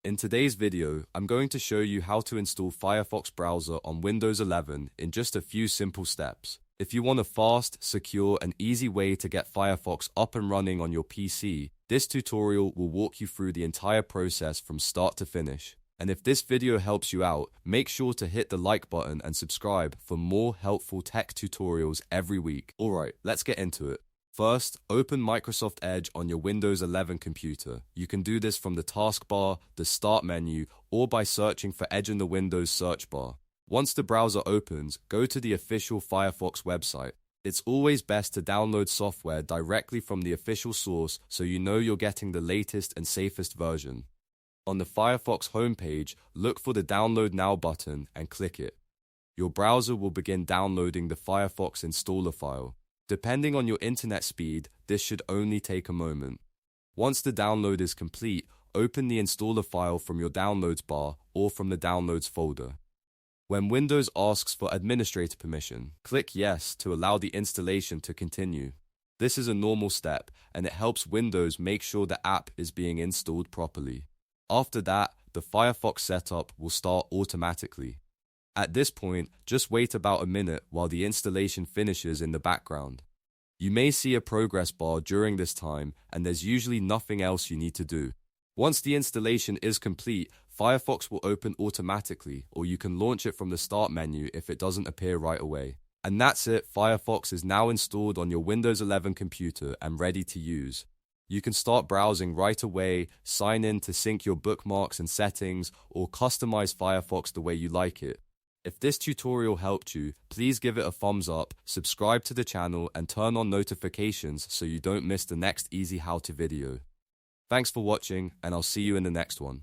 In today's video, I'm going to show you how to install Firefox browser on Windows 11 in just a few simple steps. If you want a fast, secure, and easy way to get Firefox up and running on your PC, this tutorial will walk you through the entire process from start to finish. And if this video helps you out, make sure to hit the like button and subscribe for more helpful tech tutorials every week. Alright, let's get into it. First, open Microsoft Edge on your Windows 11 computer. You can do this from the taskbar, the Start menu, or by searching for Edge in the Windows search bar. Once the browser opens, go to the official Firefox website. It's always best to download software directly from the official source so you know you're getting the latest and safest version. On the Firefox homepage, look for the Download Now button and click it. Your browser will begin downloading the Firefox installer file. Depending on your internet speed, this should only take a moment. Once the download is complete, open the installer file from your Downloads bar or from the Downloads folder. When Windows asks for administrator permission, click Yes to allow the installation to continue. This is a normal step, and it helps Windows make sure the app is being installed properly. After that, the Firefox setup will start automatically. At this point, just wait about a minute while the installation finishes in the background. You may see a progress bar during this time, and there's usually nothing else you need to do. Once the installation is complete, Firefox will open automatically, or you can launch it from the Start menu if it doesn't appear right away. And that's it, Firefox is now installed on your Windows 11 computer and ready to use. You can start browsing right away, sign in to sync your bookmarks and settings, or customize Firefox the way you like it. If this tutorial helped you, please give it a thumbs up, subscribe to the channel, and turn on notifications so you don't miss the next easy how-to video. Thanks for watching, and I'll see you in the next one.